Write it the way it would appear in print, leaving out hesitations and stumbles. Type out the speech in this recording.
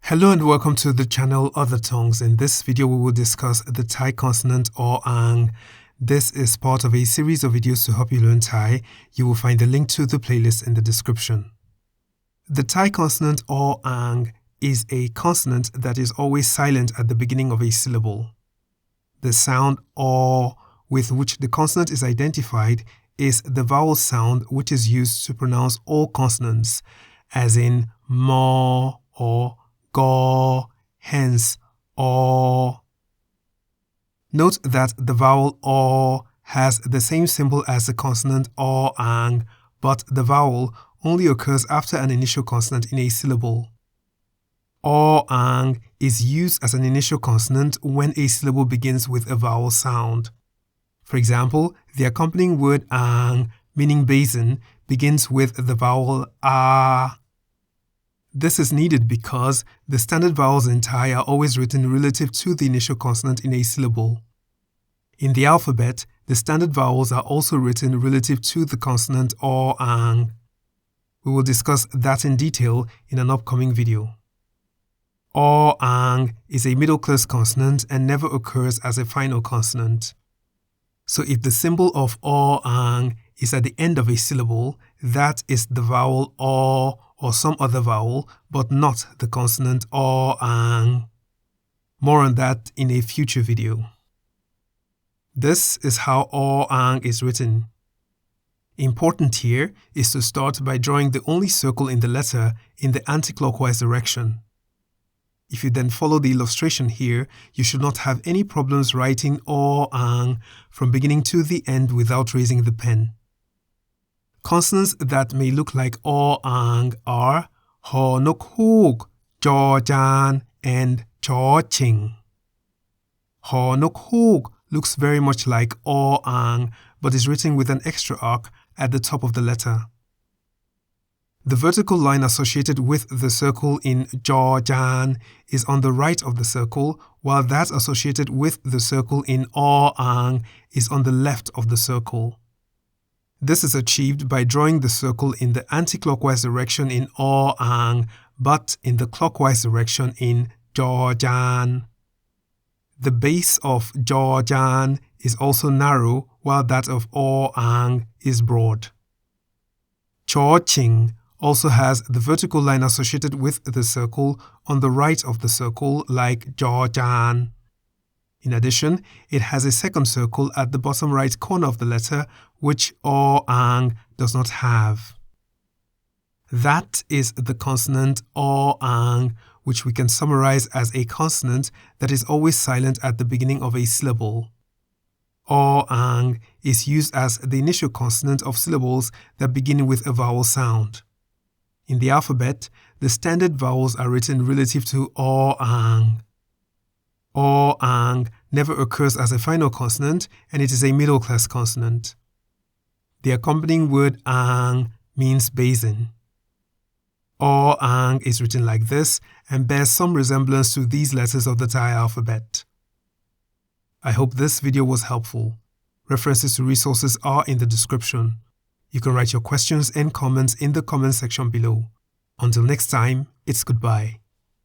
Hello and welcome to the channel Other Tongues. In this video, we will discuss the Thai consonant or ang. This is part of a series of videos to help you learn Thai. You will find the link to the playlist in the description. The Thai consonant or ang is a consonant that is always silent at the beginning of a syllable. The sound or with which the consonant is identified is the vowel sound which is used to pronounce all consonants, as in mo or go, hence or. Note that the vowel or has the same symbol as the consonant or ang, but the vowel only occurs after an initial consonant in a syllable. Or ang is used as an initial consonant when a syllable begins with a vowel sound. For example, the accompanying word ang, meaning basin, begins with the vowel a. This is needed because the standard vowels in Thai are always written relative to the initial consonant in a syllable. In the alphabet, the standard vowels are also written relative to the consonant or ang. We will discuss that in detail in an upcoming video. Or ang is a middle-class consonant and never occurs as a final consonant. So if the symbol of or ang is at the end of a syllable, that is the vowel or some other vowel, but not the consonant or ang. More on that in a future video. This is how or ang is written. Important here is to start by drawing the only circle in the letter in the anti-clockwise direction. If you then follow the illustration here, you should not have any problems writing or ang from beginning to the end without raising the pen. Consonants that may look like or ang are ho nok hook, jaw jan, and chaw ching. Ho nok hook looks very much like or ang, but is written with an extra arc at the top of the letter. The vertical line associated with the circle in jaw jan is on the right of the circle, while that associated with the circle in or ang is on the left of the circle. This is achieved by drawing the circle in the anti-clockwise direction in or ang, but in the clockwise direction in jaw jan. The base of jaw jan is also narrow, while that of or ang is broad. Chaw ching also has the vertical line associated with the circle on the right of the circle, like jaw jan. In addition, it has a second circle at the bottom right corner of the letter, which or ang does not have. That is the consonant or ang, which we can summarize as a consonant that is always silent at the beginning of a syllable. Or ang is used as the initial consonant of syllables that begin with a vowel sound. In the alphabet, the standard vowels are written relative to or ang. Or ang never occurs as a final consonant, and it is a middle-class consonant. The accompanying word ang means basin. Or ang is written like this and bears some resemblance to these letters of the Thai alphabet. I hope this video was helpful. References to resources are in the description. You can write your questions and comments in the comment section below. Until next time, it's goodbye.